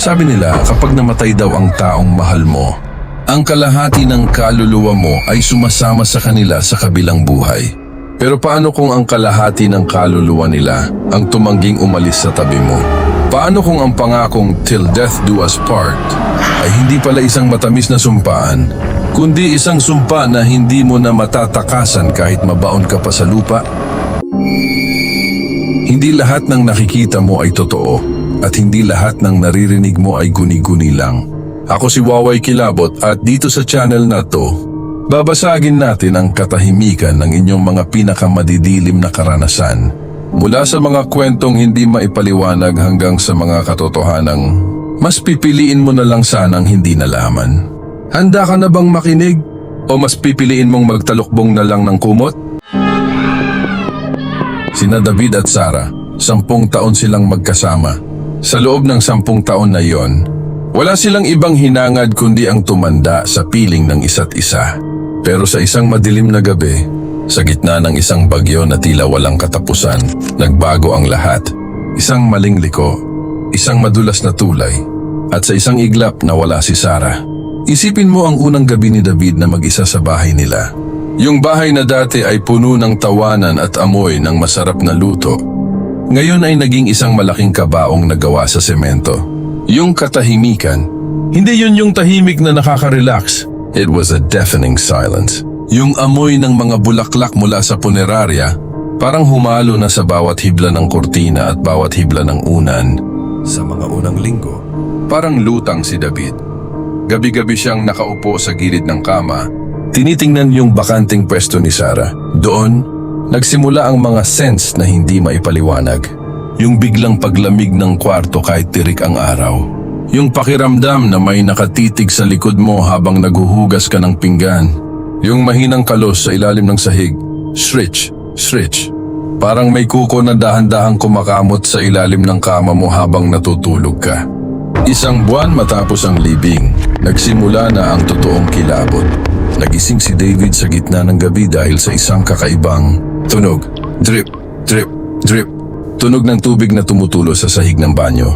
Sabi nila kapag namatay daw ang taong mahal mo, ang kalahati ng kaluluwa mo ay sumasama sa kanila sa kabilang buhay. Pero paano kung ang kalahati ng kaluluwa nila ang tumangging umalis sa tabi mo? Paano kung ang pangakong till death do us part ay hindi pala isang matamis na sumpaan, kundi isang sumpa na hindi mo na matatakasan kahit mabaon ka pa sa lupa? Hindi lahat ng nakikita mo ay totoo at hindi lahat ng naririnig mo ay guni-guni lang. Ako si Waway Kilabot at dito sa channel na to, babasagin natin ang katahimikan ng inyong mga pinakamadidilim na karanasan. Mula sa mga kwentong hindi maipaliwanag hanggang sa mga katotohanang mas pipiliin mo na lang sanang hindi nalaman. Handa ka na bang makinig? O mas pipiliin mong magtalukbong na lang ng kumot? Sina David at Sarah, 10 taon silang magkasama. Sa loob ng 10 taon na yon, wala silang ibang hinangad kundi ang tumanda sa piling ng isa't isa. Pero sa isang madilim na gabi, sa gitna ng isang bagyo na tila walang katapusan, nagbago ang lahat. Isang maling liko, isang madulas na tulay, at sa isang iglap nawala si Sarah. Isipin mo ang unang gabi ni David na mag-isa sa bahay nila. Yung bahay na dati ay puno ng tawanan at amoy ng masarap na luto. Ngayon ay naging isang malaking kabaong na gawa sa semento. Yung katahimikan, hindi yun yung tahimik na nakaka-relax. It was a deafening silence. Yung amoy ng mga bulaklak mula sa punerarya, parang humalo na sa bawat hibla ng kurtina at bawat hibla ng unan. Sa mga unang linggo, parang lutang si David. Gabi-gabi siyang nakaupo sa gilid ng kama, tinitingnan yung bakanting pwesto ni Sarah. Doon, nagsimula ang mga sense na hindi maipaliwanag. Yung biglang paglamig ng kwarto kahit tirik ang araw. Yung pakiramdam na may nakatitig sa likod mo habang naghuhugas ka ng pinggan. Yung mahinang kalos sa ilalim ng sahig. Shritch, shritch. Parang may kuko na dahan-dahang kumakamot sa ilalim ng kama mo habang natutulog ka. Isang buwan matapos ang libing, nagsimula na ang totoong kilabot. Nagising si David sa gitna ng gabi dahil sa isang kakaibang tunog. Drip, drip, drip. Tunog ng tubig na tumutulo sa sahig ng banyo.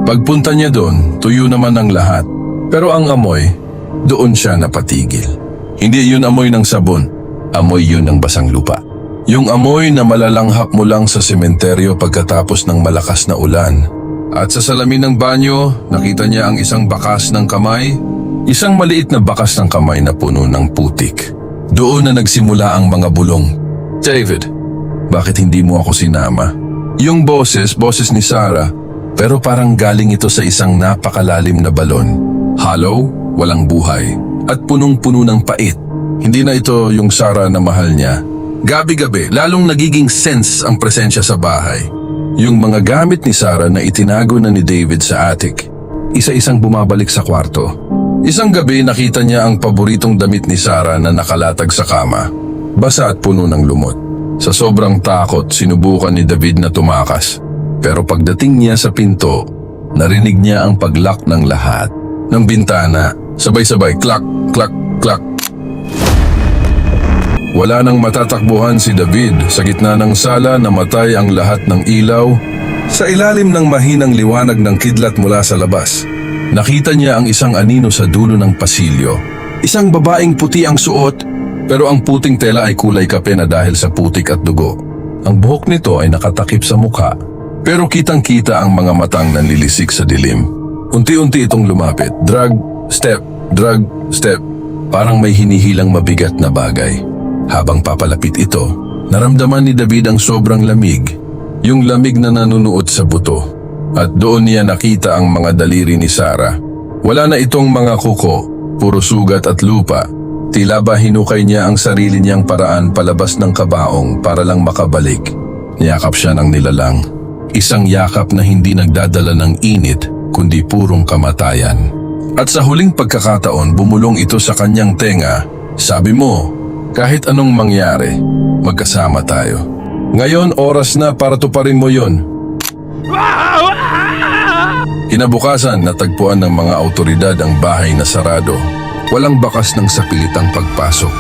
Pagpunta niya doon, tuyo naman ang lahat. Pero ang amoy, doon siya napatigil. Hindi yun amoy ng sabon, amoy yun ng basang lupa. Yung amoy na malalanghap mo lang sa sementeryo pagkatapos ng malakas na ulan. At sa salamin ng banyo, nakita niya ang isang bakas ng kamay, isang maliit na bakas ng kamay na puno ng putik. Doon na nagsimula ang mga bulong. David, bakit hindi mo ako sinama? Yung boses ni Sarah, pero parang galing ito sa isang napakalalim na balon. Hollow, walang buhay, at punong-puno ng pait. Hindi na ito yung Sarah na mahal niya. Gabi-gabi, lalong nagiging sense ang presensya sa bahay. Yung mga gamit ni Sarah na itinago na ni David sa attic, isa-isang bumabalik sa kwarto. Isang gabi nakita niya ang paboritong damit ni Sarah na nakalatag sa kama, basa at puno ng lumot. Sa sobrang takot, sinubukan ni David na tumakas. Pero pagdating niya sa pinto, narinig niya ang paglock ng lahat ng bintana. Sabay-sabay, klak, klak, klak. Wala nang matatakbuhan si David. Sa gitna ng sala, namatay ang lahat ng ilaw. Sa ilalim ng mahinang liwanag ng kidlat mula sa labas, nakita niya ang isang anino sa dulo ng pasilyo. Isang babaeng puti ang suot, pero ang puting tela ay kulay kape na dahil sa putik at dugo. Ang buhok nito ay nakatakip sa mukha, pero kitang-kita ang mga matang nanlilisik sa dilim. Unti-unti itong lumapit. Drag, step, parang may hinihilang mabigat na bagay. Habang papalapit ito, naramdaman ni David ang sobrang lamig. Yung lamig na nanunuot sa buto. At doon niya nakita ang mga daliri ni Sarah. Wala na itong mga kuko, puro sugat at lupa. Tila ba hinukay niya ang sarili niyang paraan palabas ng kabaong para lang makabalik. Niyakap siya ng nilalang. Isang yakap na hindi nagdadala ng init, kundi purong kamatayan. At sa huling pagkakataon, bumulong ito sa kanyang tenga. Sabi mo, kahit anong mangyari, magkasama tayo. Ngayon, oras na para tuparin mo yun. Kinabukasan, natagpuan ng mga awtoridad ang bahay na sarado. Walang bakas ng sapilitang pagpasok.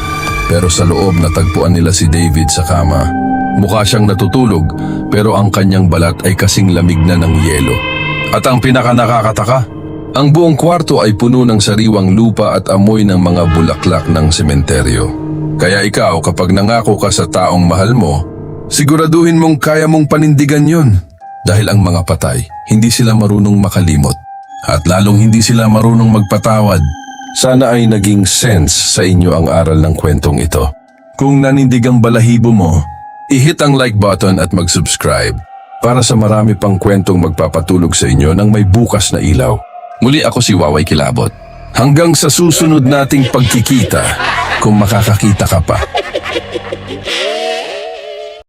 Pero sa loob, natagpuan nila si David sa kama. Mukha siyang natutulog, pero ang kanyang balat ay kasing lamig na ng yelo. At ang pinaka nakakataka, Ang buong kwarto ay puno ng sariwang lupa at amoy ng mga bulaklak ng sementeryo. Kaya ikaw, kapag nangako ka sa taong mahal mo, siguraduhin mong kaya mong panindigan yon. Dahil ang mga patay, hindi sila marunong makalimot. At lalong hindi sila marunong magpatawad. Sana ay naging sense sa inyo ang aral ng kwentong ito. Kung nanindig ang balahibo mo, i-hit ang like button at mag-subscribe para sa marami pang kwentong magpapatulog sa inyo ng may bukas na ilaw. Muli ako si Waway Kilabot. Hanggang sa susunod nating pagkikita, kung makakakita ka pa.